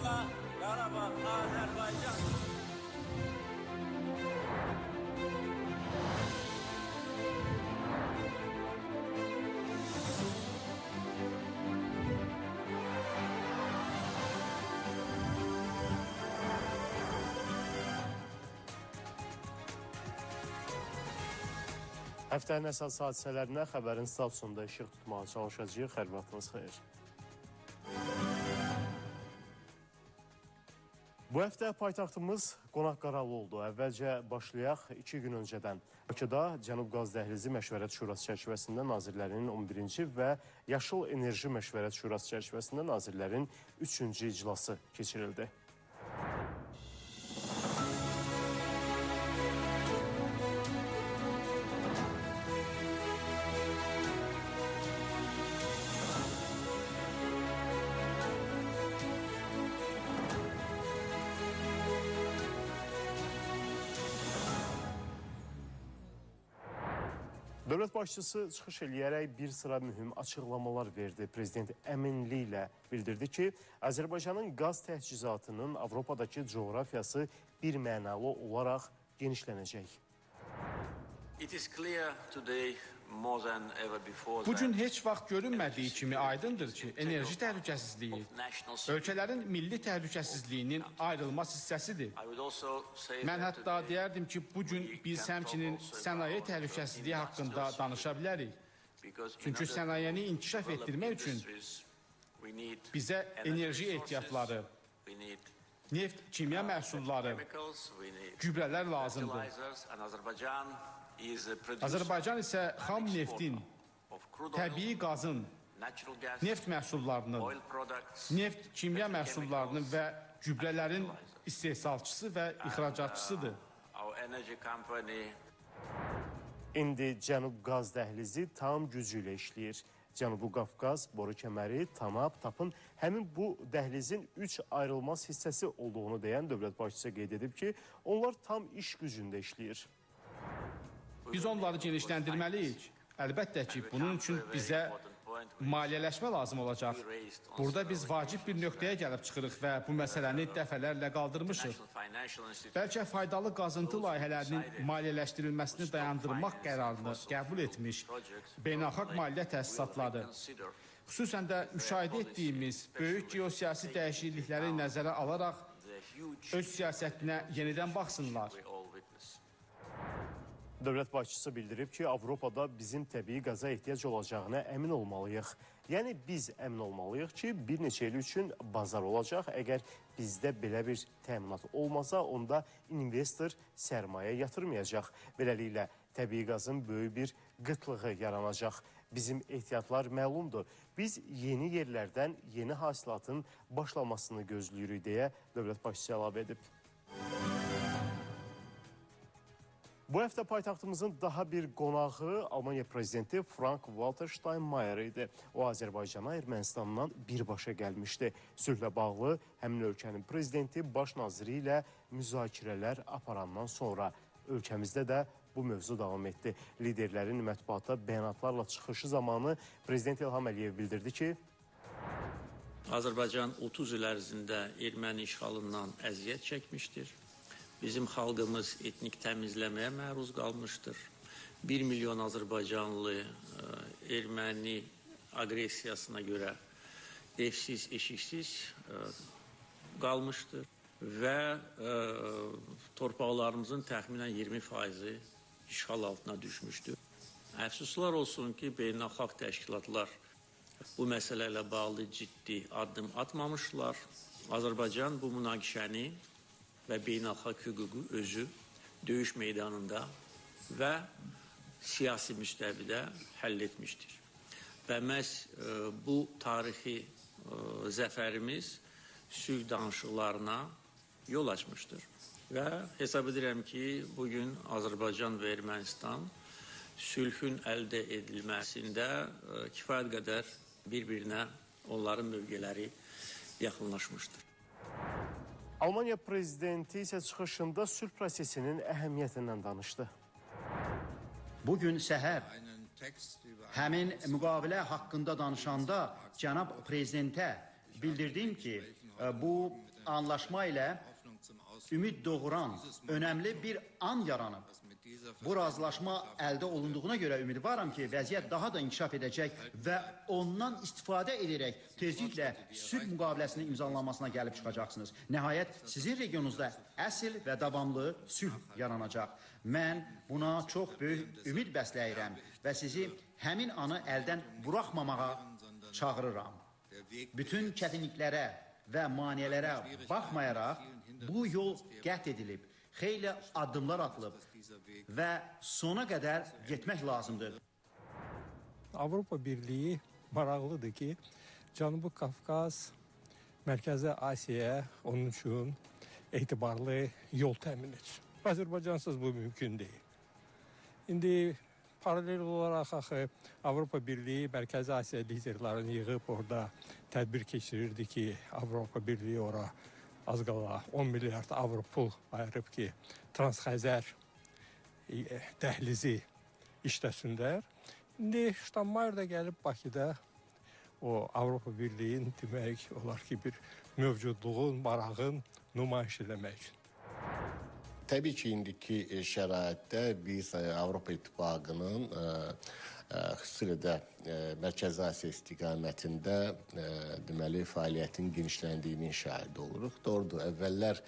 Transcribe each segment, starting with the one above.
Karabağ, Azerbaycan. Həftənin əsas hadisələrinə xəbərin statusunda işıq tutmağa çalışacağıq. Hər vaxtınız xeyir. Bu həftə paytaxtımız qonaq qaralı oldu. Əvvəlcə başlayaq 2 gün öncədən. Bakıda Cənub Qaz Dəhlizi Məşvərət Şurası çərçivəsində nazirlərinin 11-ci və Yaşıl Enerji Məşvərət Şurası çərçivəsində nazirlərin 3-cü iclası keçirildi. Dövlət başçısı çıxış eləyərək bir sıra mühüm açıqlamalar verdi. Prezident əminliklə bildirdi ki, Azərbaycanın qaz təchizatının Avropadakı coğrafiyası bir mənalı olaraq genişlənəcək. Bu gün heç vaxt görünmədiyi kimi aydındır ki, enerji təhlükəsizliyi ölkələrin milli təhlükəsizliyinin ayrılmaz hissəsidir. Mən hətta deyərdim ki, bu gün biz həmçinin sənaye təhlükəsizliyi haqqında danışa bilərik. Çünki sənayeni inkişaf etdirmək üçün bizə enerji ehtiyatları, neft, kimya məhsulları, gübrələr lazımdır. Azərbaycan isə xam neftin, təbii qazın, neft məhsullarının, neft, kimya məhsullarının və gübrələrin istehsalçısı və ixracatçısıdır. İndi Cənub Qaz Dəhlizi tam gücü ilə işləyir. Cənubi Qafqaz, boru kəməri, Tanap, Tapın həmin bu dəhlizin 3 ayrılmaz hissəsi olduğunu deyən dövlət başçısı qeyd edib ki, onlar tam iş gücündə işləyir. Biz onları genişləndirməliyik. Əlbəttə ki, bunun üçün bizə maliyyələşmə lazım olacaq. Burada biz vacib bir nöqtəyə gəlib çıxırıq və bu məsələni dəfələrlə qaldırmışıq. Bəlkə faydalı qazıntı layihələrinin maliyyələşdirilməsini dayandırmaq qərarını qəbul etmiş beynəlxalq maliyyə təsisatları, xüsusən də müşahidə etdiyimiz böyük geosiyasi dəyişiklikləri nəzərə alaraq öz siyasətinə yenidən baxsınlar. Dövlət başçısı bildirib ki, Avropada bizim təbii qaza ehtiyac olacağına əmin olmalıyıq. Yəni biz əmin olmalıyıq ki, bir neçə il üçün bazar olacaq. Əgər bizdə belə bir təminat olmasa, onda investor sərmayə yatırmayacaq. Beləliklə, təbii qazın böyük bir qıtlığı yaranacaq. Bizim ehtiyatlar məlumdur. Biz yeni yerlərdən yeni hasilatın başlamasını gözləyirik deyə dövlət başçısı əlavə edib. Bu həftə paytaxtımızın daha bir qonağı Almaniya prezidenti Frank-Walter Steinmeier idi. O, Azərbaycana Ermənistandan birbaşa gəlmişdi. Sülhlə bağlı həmin ölkənin prezidenti baş naziri ilə müzakirələr aparandan sonra ölkəmizdə də bu mövzu davam etdi. Liderlərin mətbuata bəyanatlarla çıxışı zamanı prezident İlham Əliyev bildirdi ki, Azərbaycan 30 il ərzində erməni işğalından əziyyət çəkmişdir. Bizim xalqımız etnik təmizləməyə məruz qalmışdır. 1 milyon Azərbaycanlı erməni aqressiyasına görə evsiz, eşiksiz qalmışdır və torpaqlarımızın təxminən 20%-i işğal altına düşmüşdür. Əfsuslar olsun ki, beynəlxalq təşkilatlar bu məsələ ilə bağlı ciddi addım atmamışlar. Azərbaycan bu münaqişəni və beynəlxalq hüququ özü döyüş meydanında və siyasi müstəvidə həll etmişdir. Və məhz bu tarixi zəfərimiz sülh danışıqlarına yol açmışdır. Və hesab edirəm ki, bugün Azərbaycan və Ermənistan sülhün əldə edilməsində kifayət qədər bir-birinə onların mövqeləri yaxınlaşmışdır. Almaniya prezidenti isə çıxışında sülh prosesinin əhəmiyyətindən danışdı. Bugün səhər həmin müqavilə haqqında danışanda cənab prezidentə bildirdim ki, bu anlaşma ilə ümid doğuran önəmli bir an yaranıb. Bu razılaşma əldə olunduğuna görə ümidvaram ki, vəziyyət daha da inkişaf edəcək və ondan istifadə edərək tezliklə sülh müqaviləsinin imzalanmasına gəlib çıxacaqsınız. Nəhayət, sizin regionunuzda əsl və davamlı sülh yaranacaq. Mən buna çox böyük ümid bəsləyirəm və sizi həmin anı əldən buraxmamağa çağırıram. Bütün çətinliklərə və maneələrə baxmayaraq bu yol qət edilib, xeyli addımlar atılıb və sona qədər getmək lazımdır. Avropa Birliyi maraqlıdır ki, Cənubi Qafqaz, Mərkəzi Asiyaya onun üçün etibarlı yol təmin etsin. Azərbaycansız bu mümkün deyil. İndi paralel olaraq axı Avropa Birliyi Mərkəzi Asiya liderlərini yığıb orada tədbir keçirirdi ki, Avropa Birliyi ora az qala 10 milyard avro pul ayırıb ki, Transxəzər dəhlizi işləsinlər. İndi Ştaynmayer da gəlib Bakıda o Avropa Birliyinin demək olar ki, bir mövcudluğun, marağın nümayiş eləmək üçün. Təbii ki, indiki şəraitdə biz Avropa İttifaqının xüsusilə də Mərkəzi Asiya istiqamətində deməli fəaliyyətin genişləndiyinin şahidi oluruq. Doğrudur, əvvəllər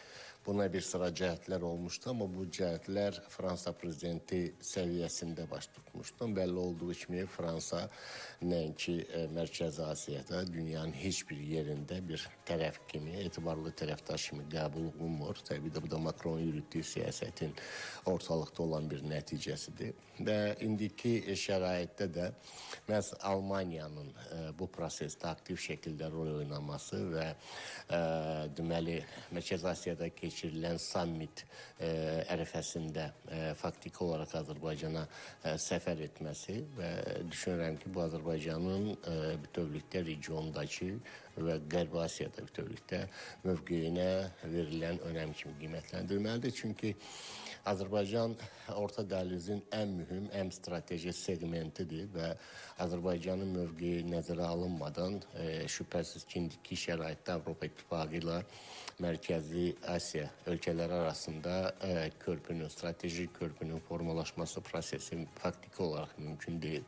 buna bir sıra cəhətlər olmuşdu, amma bu cəhətlər Fransa prezidenti səviyyəsində baş tutmuşdu. Bəlli olduğu kimi Fransa nəinki Mərkəzi Asiyada dünyanın heç bir yerində bir tərəf kimi, etibarlı tərəfdaş kimi qəbul olunmur. Təbii də bu da Macron yürütdüyü siyasətin ortalıqda olan bir nəticəsidir. Və indiki şəraitdə də məhz Almaniyanın bu prosesdə aktiv şəkildə rol oynaması və deməli Mərkəzi Asiyada keçirilən sammit ərəfəsində faktiki olaraq Azərbaycana səfər etməsi və düşünürəm ki, bu Azərbaycanın bütövlükdə regiondakı və Qərbi Asiyada bütövlükdə mövqeyinə verilən önəm kimi qiymətləndirməlidir. Çünki Azərbaycan Orta Dəhlizin ən mühüm, ən strateji segmentidir və Azərbaycanın mövqeyi nəzərə alınmadan şübhəsiz ki, indiki şəraitdə Avropa İttifaqı ilə Mərkəzi Asiya ölkələri arasında körpünün, strateji körpünün formalaşması prosesi faktiki olaraq mümkün deyil.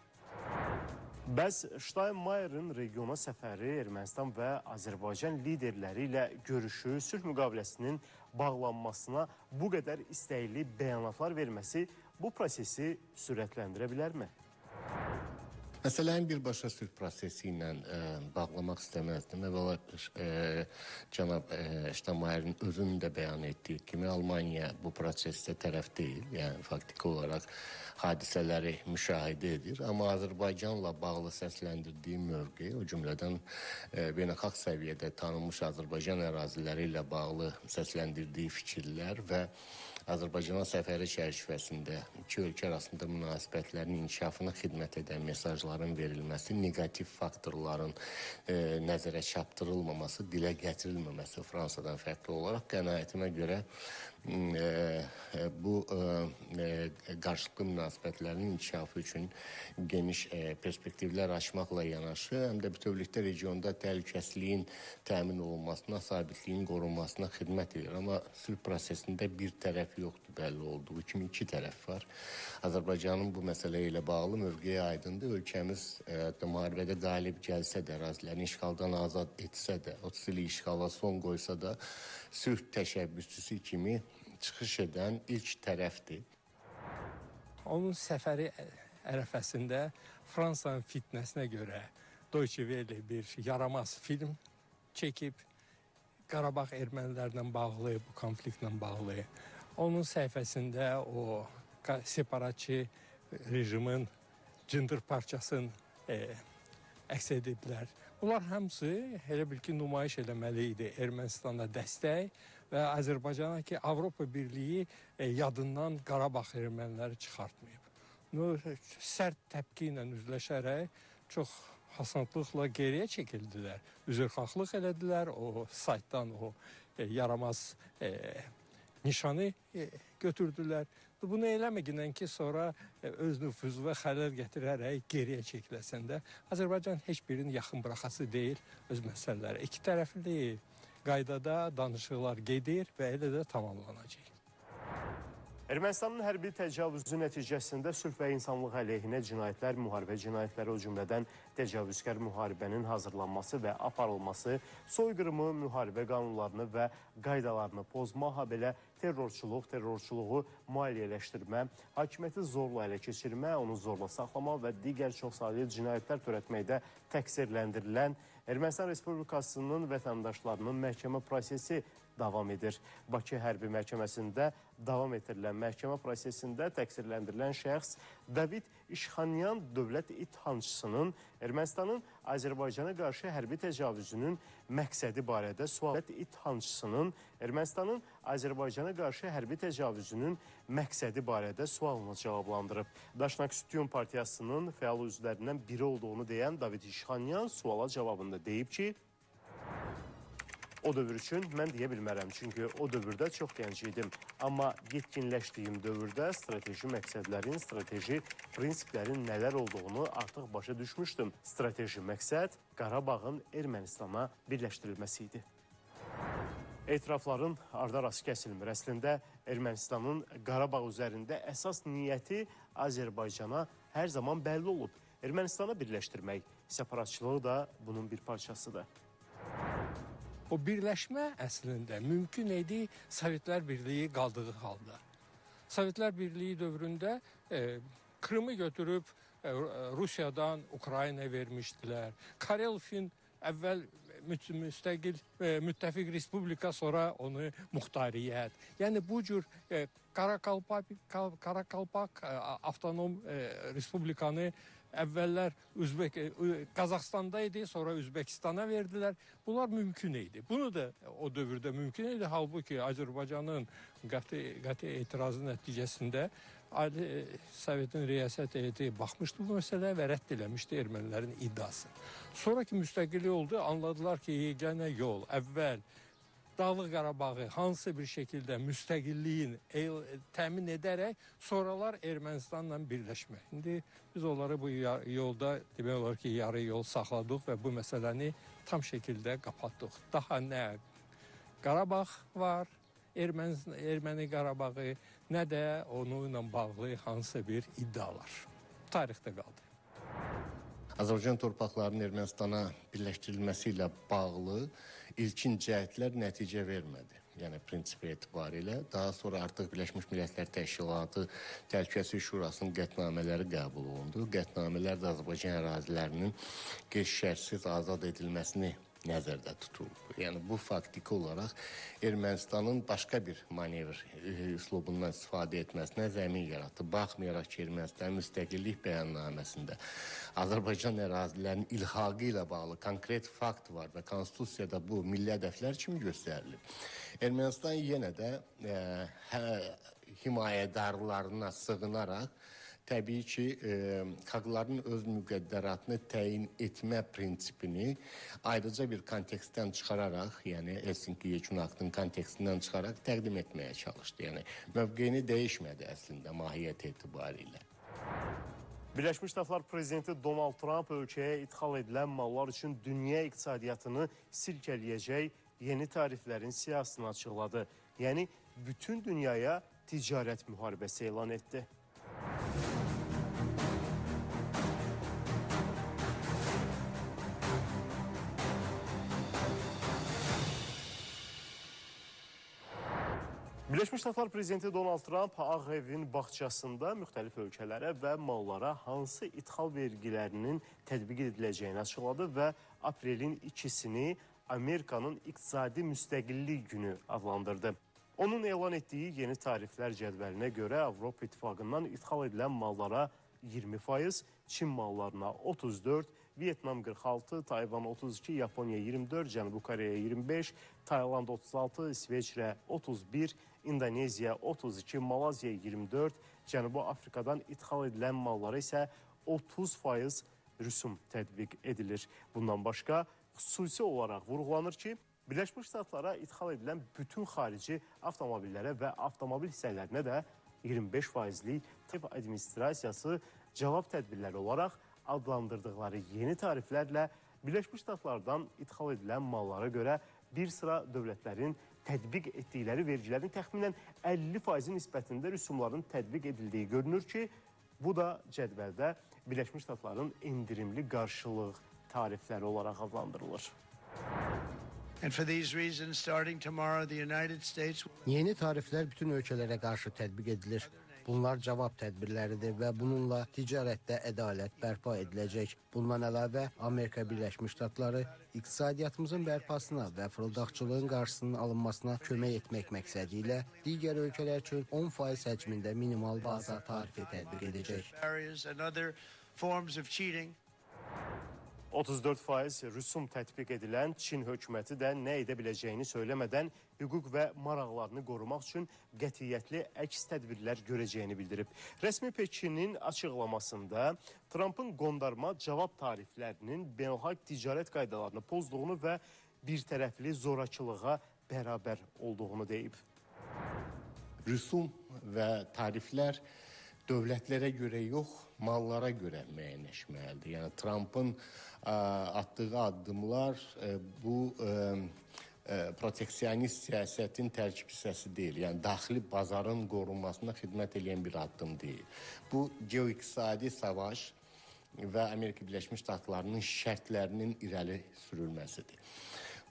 Bəs Ştaynmayer'in regiona səfəri Ermənistan və Azərbaycan liderləri ilə görüşü, sülh müqaviləsinin bağlanmasına bu qədər istəkli bəyanatlar verməsi bu prosesi sürətləndirə bilərmi? Məsələni birbaşa sülh prosesi ilə bağlamaq istəməzdim. Əvvəla cənab Ştaynmayerin özünün də bəyan etdiyi kimi Almaniya bu prosesdə tərəf deyil. Yəni faktiki olaraq hadisələri müşahidə edir. Amma Azərbaycanla bağlı səsləndirdiyi mövqe, o cümlədən beynəlxalq səviyyədə tanınmış Azərbaycan əraziləri ilə bağlı səsləndirdiyi fikirlər və Azərbaycana səfəri çərçivəsində iki ölkə arasında münasibətlərin inkişafına xidmət edən mesajların verilməsi, negativ faktorların nəzərə çarpdırılmaması, dilə gətirilməməsi Fransadan fərqli olaraq qənaətimə görə bu qarşılıqlı münasibətlərin inkişafı üçün geniş perspektivlər açmaqla yanaşı, həm də bütövlükdə regionda təhlükəsizliyin təmin olunmasına, sabitliyin qorunmasına xidmət edir. Amma sülh prosesində bir tərəf yoxdur, bəlli olduğu kimi iki tərəf var. Azərbaycanın bu məsələ ilə bağlı mövqeyi aydındır. Ölkəmiz müharibədə qalib gəlsə də, ərazilərini işğaldan azad etsə də, 30 il işğala son qoysa da, sülh təşəbbüsçüsü kimi çıxış edən ilk tərəfdir. Onun səfəri ərəfəsində Fransanın fitnəsinə görə Deutsche Welle bir yaramaz film çəkib, Qarabağ ermənilərlə bağlı, bu konfliktlə bağlı. Onun səhifəsində o separatçı rejimin cındır parçasını əks ediblər. Bunlar hamısı elə bil ki, nümayiş eləməli idi Ermənistanda dəstək və Azərbaycana ki, Avropa Birliyi yadından Qarabağ erməniləri çıxartmayıb. Sərt təpki ilə üzləşərək çox hasanlıqla geriyə çəkildilər. Üzrxahlıq elədilər, o saytdan o yaramaz nişanı götürdülər. Bunu eləməginən ki, sonra öz nüfuzuna xələl gətirərək geriyə çəkiləsən də Azərbaycan heç birinin yaxın buraxası deyil öz məsələləri. İki tərəfli qaydada danışıqlar gedir və elə də tamamlanacaq. Ermənistanın hərbi təcavüzü nəticəsində sülh və insanlıq əleyhinə cinayətlər, müharibə cinayətləri, o cümlədən təcavüzkar müharibənin hazırlanması və aparılması, soyqırımı, müharibə qanunlarını və qaydalarını pozma, habelə terrorçuluğu maliyyələşdirmə, hakimiyyəti zorla ələ keçirmə, onu zorla saxlama və digər çoxsaylı cinayətlər törətməkdə təqsirləndirilən Ermənistan Respublikasının vətəndaşlarının məhkəmə prosesi davam edir. Bakı Hərbi Məhkəməsində davam etdirilən məhkəmə prosesində təqsirləndirilən şəxs David İşxanyan dövlət ittihamçısının Ermənistanın Azərbaycana qarşı hərbi təcavüzünün məqsədi barədə sual ittihamçısının Ermənistanın Azərbaycana qarşı hərbi təcavüzünün məqsədi barədə sualını cavablandırıb. Daşnak-Sütun Partiyasının fəal üzvlərindən biri olduğunu deyən David İşxanyan suala cavabında deyib ki, o dövr üçün mən deyə bilmərəm, çünki o dövrdə çox gənc idim. Amma yetkinləşdiyim dövrdə strateji məqsədlərin, strateji prinsiplərin nələr olduğunu artıq başa düşmüşdüm. Strateji məqsəd Qarabağın Ermənistana birləşdirilməsi idi. Etirafların ardı-arası kəsilmir. Əslində, Ermənistanın Qarabağ üzərində əsas niyyəti Azərbaycana hər zaman bəlli olub. Ermənistana birləşdirmək, separatçılığı da bunun bir parçasıdır. O birləşmə əslində mümkün idi Sovetlər Birliyi qaldığı halda. Sovetlər Birliyi dövründə Krımı götürüb Rusiyadan Ukrayna vermişdilər. Karelfin əvvəl müstəqil müttəfiq respublika, sonra onu muxtariyyət. Yəni bu cür Karakalpak avtonom respublikanı əvvəllər Qazaxstanda idi, sonra Özbəkistana verdilər. Bunlar mümkün idi. Bunu da o dövrdə mümkün idi. Halbuki Azərbaycanın qəti etirazı nəticəsində Ali Sovetin riyasət heyəti baxmışdı bu məsələyə və rədd eləmişdi ermənilərin iddiasını. Sonraki müstəqillik oldu, anladılar ki, yeganə yol əvvəl Dağlıq Qarabağı hansı bir şəkildə müstəqilliyin təmin edərək sonralar Ermənistanla birləşmək. İndi biz onları bu yolda demək olar ki, yarı yol saxladıq və bu məsələni tam şəkildə qapatdıq. Daha nə Qarabağ var, Erməni Qarabağı, nə də onunla bağlı hansı bir iddialar. Tarixdə qaldı. Azərbaycan torpaqlarının Ermənistana birləşdirilməsi ilə bağlı ilkin cəhətlər nəticə vermədi. Yəni prinsipi etibarilə. Daha sonra artıq Birləşmiş Millətlər Təşkilatı Təhlükəsizlik Şurasının qətnamələri qəbul olundu. Qətnamələr də Azərbaycan ərazilərinin qeyd-şərtsiz azad edilməsini nəzərdə tutuldu. Yəni bu faktiki olaraq Ermənistanın başqa bir manevr üslubundan istifadə etməsinə zəmin yaratdı. Baxmayaraq ki, Ermənistan müstəqillik bəyannaməsində Azərbaycan ərazilərinin ilhaqı ilə bağlı konkret fakt var və Konstitusiyada bu milli hədəflər kimi göstərilib. Ermənistan yenə də himayədarlarına sığınaraq təbii ki, xalqların öz müqəddəratını təyin etmə prinsipini ayrıca bir kontekstdən çıxararaq, yəni Helsinki Yekun Aktının kontekstindən çıxararaq təqdim etməyə çalışdı. Yəni mövqeyini dəyişmədi əslində mahiyyət etibarilə. Birləşmiş Ştatlar Prezidenti Donald Trump ölkəyə idxal edilən mallar üçün dünya iqtisadiyyatını silkələyəcək yeni tariflərin siyasətini açıqladı. Yəni bütün dünyaya ticarət müharibəsi elan etdi. Birləşmiş Ştatlar Prezidenti Donald Trump Ağ Evin bağçasında müxtəlif ölkələrə və mallara hansı idxal vergilərinin tətbiq ediləcəyini açıqladı və aprelin 2-sini Amerikanın iqtisadi müstəqillik günü adlandırdı. Onun elan etdiyi yeni tariflər cədvəlinə görə Avropa İttifaqından idxal edilən mallara 20%, Çin mallarına 34%, Vietnam 46%, Tayvan 32%, Yaponiya 24%, Cənubi Koreya 25%, Tayland 36%, İsveçrə 31%, İndoneziya 32%, Malazya 24%, Cənubi Afrikadan idxal edilən mallara isə 30% rüsum tətbiq edilir. Bundan başqa, xüsusi olaraq vurğulanır ki, Birləşmiş Ştatlara idxal edilən bütün xarici avtomobillərə və avtomobil hissələrinə də 25%lik tarif administrasiyası cavab tədbirləri olaraq adlandırdıqları yeni tariflərlə Birləşmiş Ştatlardan idxal edilən mallara görə bir sıra dövlətlərin tətbiq etdikləri vergilərin təxminən 50% nisbətində rüsumların tətbiq edildiyi görünür ki, bu da cədvəldə Birləşmiş Ştatların endirimli qarşılıq tarifləri olaraq adlandırılır. And for these reasons, starting tomorrow, the United States Yeni tariflər bütün ölkələrə qarşı tətbiq edilir. Bunlar cavab tədbirləridir və bununla ticarətdə ədalət bərpa ediləcək. Bundan əlavə, Amerika Birləşmiş Ştatları iqtisadiyyatımızın bərpasına və fırıldaqçılığın qarşısının alınmasına kömək etmək məqsədi ilə digər ölkələr üçün 10% həcmində minimal baza tarifi tətbiq edəcək. barriers and other forms of cheating. 34% rüsum tətbiq edilən Çin hökuməti də nə edə biləcəyini söyləmədən hüquq və maraqlarını qorumaq üçün qətiyyətli əks tədbirlər görəcəyini bildirib. Rəsmi Pekinin açıqlamasında Trumpın qondarma cavab tariflərinin beynəlxalq ticarət qaydalarını pozduğunu və birtərəfli zorakılığa bərabər olduğunu deyib. Rüsum və tariflər dövlətlərə görə yox, mallara görə müəyyənləşməlidir. Yəni Trumpın atdığı addımlar bu proteksionist siyasətin tərkib hissəsi deyil. Yəni daxili bazarın qorunmasına xidmət edən bir addım deyil. Bu geoiqtisadi savaş və Amerika Birləşmiş Ştatlarının şərtlərinin irəli sürülməsidir.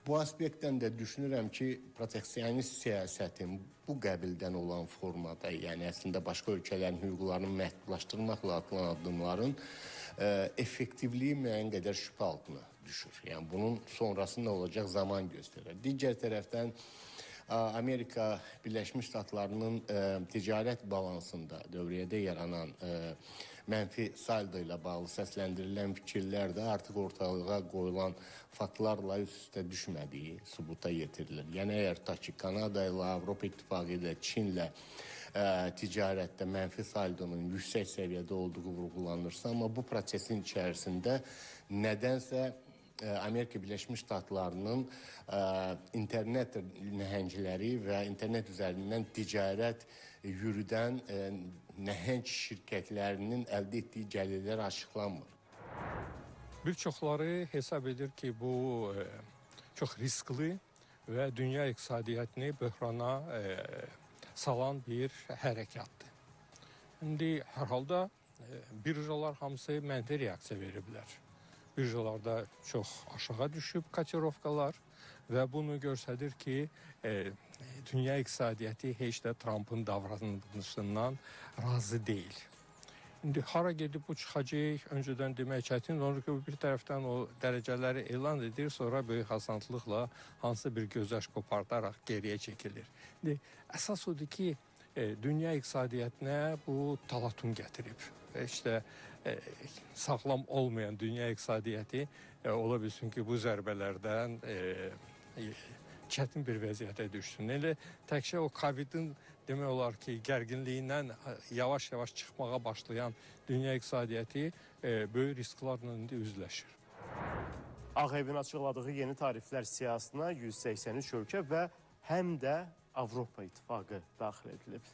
Bu aspektdən də düşünürəm ki, proteksionist siyasətin bu qəbildən olan formada, yəni əslində başqa ölkələrin hüquqlarını məhdudlaşdırmaqla atılan addımların effektivliyi müəyyən qədər şübhə altına düşür. Yəni bunun sonrası nə olacaq zaman göstərir. Digər tərəfdən Amerika Birləşmiş Ştatlarının ticarət balansında dövriyyədə yaranan mənfi saldo ilə bağlı səsləndirilən fikirlər də artıq ortalığa qoyulan faktlarla üst-üstə düşmədiyi sübuta yetirilir. Yəni əgər ta ki Kanada ilə, Avropa İttifaqı ilə, Çinlə ticarətdə mənfi saldonun yüksək səviyyədə olduğu vurğulanırsa, amma bu prosesin içərisində nədənsə Amerika Birləşmiş Ştatlarının internet nəhəngləri və internet üzərindən ticarət yürüdən nəhəng şirkətlərinin əldə etdiyi gəlirlər açıqlanmır. Bir çoxları hesab edir ki, bu çox riskli və dünya iqtisadiyyatını böhrana salan bir hərəkatdır. İndi hər halda birjalar hamısı mənfi reaksiya veriblər. Birjalarda çox aşağı düşüb kotirovkalar və bunu göstərir ki, dünya iqtisadiyyatı heç də Trumpın davranışından razı deyil. İndi hara gedib bu çıxacaq, öncədən demək çətin, sonra ki, bir tərəfdən o dərəcələri elan edir, sonra böyük hasantlıqla hansı bir gözyaş qopardaraq geriyə çəkilir. İndi əsas odur ki, dünya iqtisadiyyatına bu talatum gətirib. İşte sağlam olmayan dünya iqtisadiyyatı ola bilsin ki, bu zərbələrdən çətin bir vəziyyətə düşsün. Elə təkcə o Covid-in demək olar ki, gərginliyindən yavaş-yavaş çıxmağa başlayan dünya iqtisadiyyatı böyük risklarla indi üzləşir. Ağ Evin açıqladığı yeni tariflər siyasına 183 ölkə və həm də Avropa İttifaqı daxil edilib.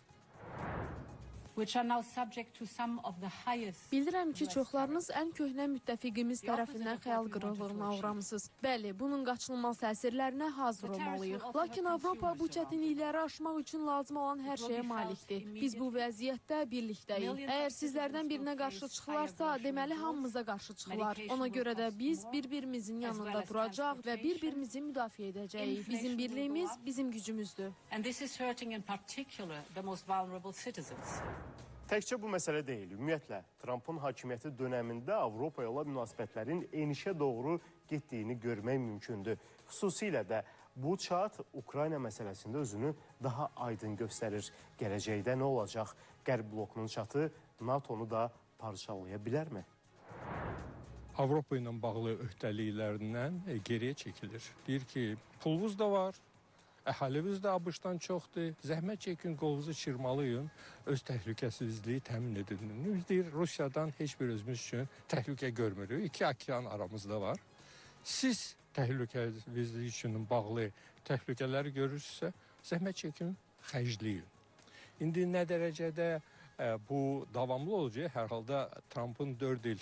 Bilirəm ki, çoxlarınız ən köhnə müttəfiqimiz tərəfindən xəyal qırıqlığına uğramısınız. Bəli, bunun qaçınılmaz təsirlərinə hazır olmalıyıq. Lakin Avropa bu çətinlikləri aşmaq üçün lazım olan hər şeyə malikdir. Biz bu vəziyyətdə birlikdəyik. Əgər sizlərdən birinə qarşı çıxılarsa, deməli hamımıza qarşı çıxılar. Ona görə də biz bir-birimizin yanında duracaq və bir-birimizi müdafiə edəcəyik. Bizim birliyimiz bizim gücümüzdür. Təkcə bu məsələ deyil. Ümumiyyətlə, Trumpın hakimiyyəti dönəmində Avropa ilə münasibətlərin enişə doğru getdiyini görmək mümkündür. Xüsusilə də bu çat Ukrayna məsələsində özünü daha aydın göstərir. Gələcəkdə nə olacaq? Qərb blokunun çatı NATO-nu da parçalaya bilərmi? Avropa ilə bağlı öhdəliklərindən geriyə çəkilir. Deyir ki, pulunuz da var, əhaliniz də ABŞ-dan çoxdur, zəhmət çəkin, qolunuzu çırmalıyın, öz təhlükəsizliyi təmin edin. Biz deyir, Rusiyadan heç bir özümüz üçün təhlükə görmürük. 2 okean aramızda var. Siz təhlükəsizlik üçün bağlı təhlükələri görürsünüzsə, zəhmət çəkin, xərcləyin. İndi nə dərəcədə bu davamlı olacaq. Hər halda Trump'ın 4 il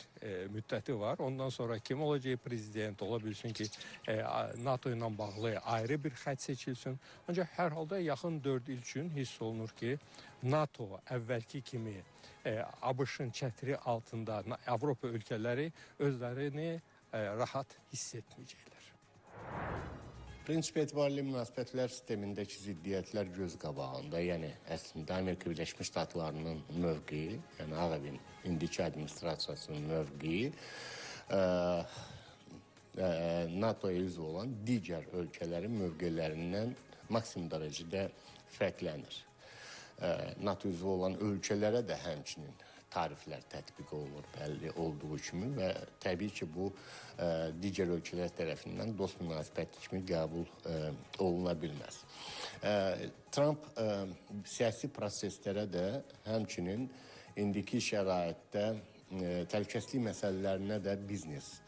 müddəti var. Ondan sonra kim olacaq prezident ola bilsin ki, NATO ilə bağlı ayrı bir xətt seçilsin. Ancaq hər halda yaxın 4 il üçün hiss olunur ki, NATO əvvəlki kimi ABŞ-ın çətiri altında Avropa ölkələri özlərini rahat hiss etməyəcəklər. Prinsip etibarilə münasibətlər sistemindəki ziddiyyətlər göz qabağında, yəni əslində Amerika Birləşmiş Ştatlarının mövqeyi, yəni Ağ Evin indiki administrasiyasının mövqeyi NATO-ya üzv olan digər ölkələrin mövqelərindən maksimum dərəcədə fərqlənir. NATO üzv olan ölkələrə də həmçinin tariflər tətbiq olunur bəlli olduğu kimi və təbii ki, bu digər ölkələr tərəfindən dost münasibəti kimi qəbul oluna bilməz. Trump siyasi proseslərə də həmçinin indiki şəraitdə təhlükəsizlik məsələlərinə də biznes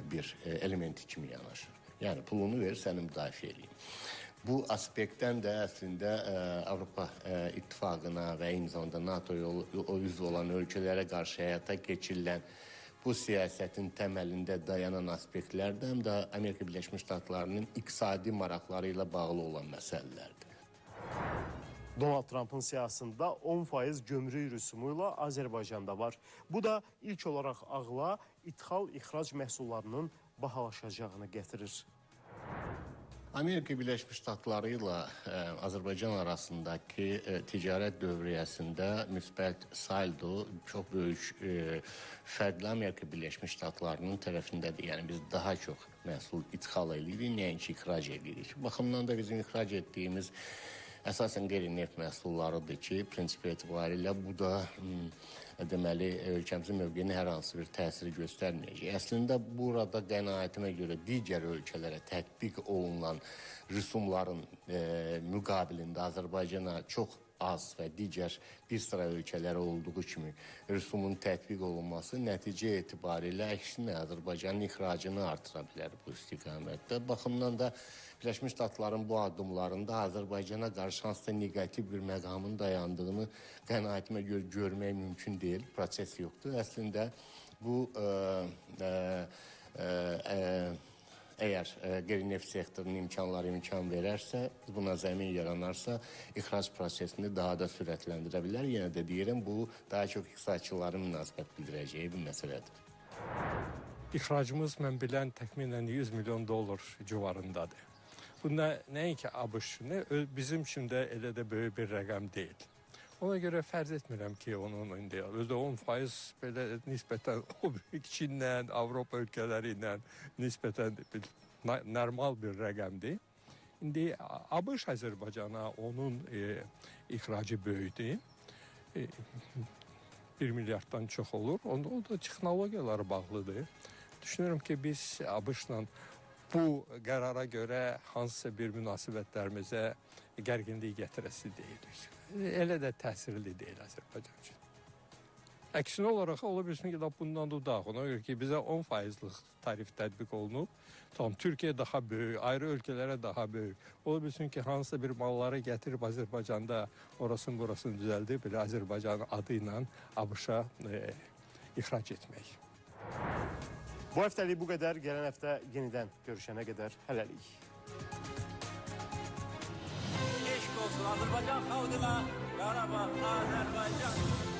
bir elementi kimi yanaşır. Yəni pulunu ver, səni müdafiə edeyim. Bu aspektdən də əslində Avropa İttifaqına və eyni zamanda NATO-ya üzv olan ölkələrə qarşı həyata keçirilən bu siyasətin təməlində dayanan aspektlərdən də Amerika Birləşmiş Ştatlarının iqtisadi maraqları ilə bağlı olan məsələlərdir. Donald Trump'ın siyasında 10% gömrük rüsumu ilə Azərbaycanda var. Bu da ilk olaraq ağla ithal-ixrac məhsullarının bahalaşacağını gətirir. Amerika Birləşmiş Ştatları ilə Azərbaycan arasındakı ticarət dövriyyəsində müsbət saldo çox böyük fərqli Amerika Birləşmiş Ştatlarının tərəfindədir. Yəni biz daha çox məhsul ithal edirik, nəinki ixrac edirik. Bu baxımdan da bizim ixrac etdiyimiz əsasən qeyri-neft məhsullarıdır ki, prinsip etibarilə bu da deməli ölkəmizin mövqeyinə hər hansı bir təsir göstərməyəcək. Əslində burada qənaətimə görə digər ölkələrə tətbiq olunan rüsumların müqabilində Azərbaycana çox az və digər bir sıra ölkələrə olduğu kimi rüsumun tətbiq olunması nəticə etibarilə əksinə Azərbaycanın ixracını artıra bilər bu istiqamətdə. Baxımdan da Birləşmiş Ştatların bu addımlarında Azərbaycana qarşı hansısa negativ bir məqamın dayandığını qənaətimə görə görmək mümkün deyil, proses yoxdur. Əslində bu əgər qeyri-neft sektorunun imkanları imkan verərsə, buna zəmin yaranarsa, ixrac prosesini daha da sürətləndirə bilər. Yenə də deyirəm, bu daha çox iqtisadçıların münasibət bildirəcəyi bir məsələdir. İxracımız mən bilən təxminən 100 milyon dollar civarındadır. Bu nəinki ABŞ-ını, bizim üçün də elə də böyük bir rəqəm deyil. Ona görə fərz etmirəm ki, onun indi özdə 10% belə nisbətən o böyük Çinlə, Avropa ölkələri ilə nisbətən normal bir rəqəmdir. İndi ABŞ Azərbaycana onun ixracı böyükdür. 1 milyarddan çox olur. Onda o da texnologiyalara bağlıdır. Düşünürüm ki, biz ABŞ-la bu qərara görə hansısa bir münasibətlərimizə gərginlik gətirəsi deyilir. Elə də təsirli deyil Azərbaycan üçün. Əksinə olaraq ola bilsin ki, bundan da udaq. Ona görə ki, bizə 10%'lik tarif tətbiq olunub. Tamam, Türkiyə daha böyük, ayrı ölkələrə daha böyük. Ola bilsin ki, hansısa bir malları gətirib Azərbaycanda orasını düzəldib, belə Azərbaycanın adı ilə ABŞ-a ixrac etmək. Bu həftəlik bu qədər. Gələn həftə yenidən görüşənə qədər hələlik. Eşq olsun Azərbaycan xalqına, Qarabağ, Azərbaycan.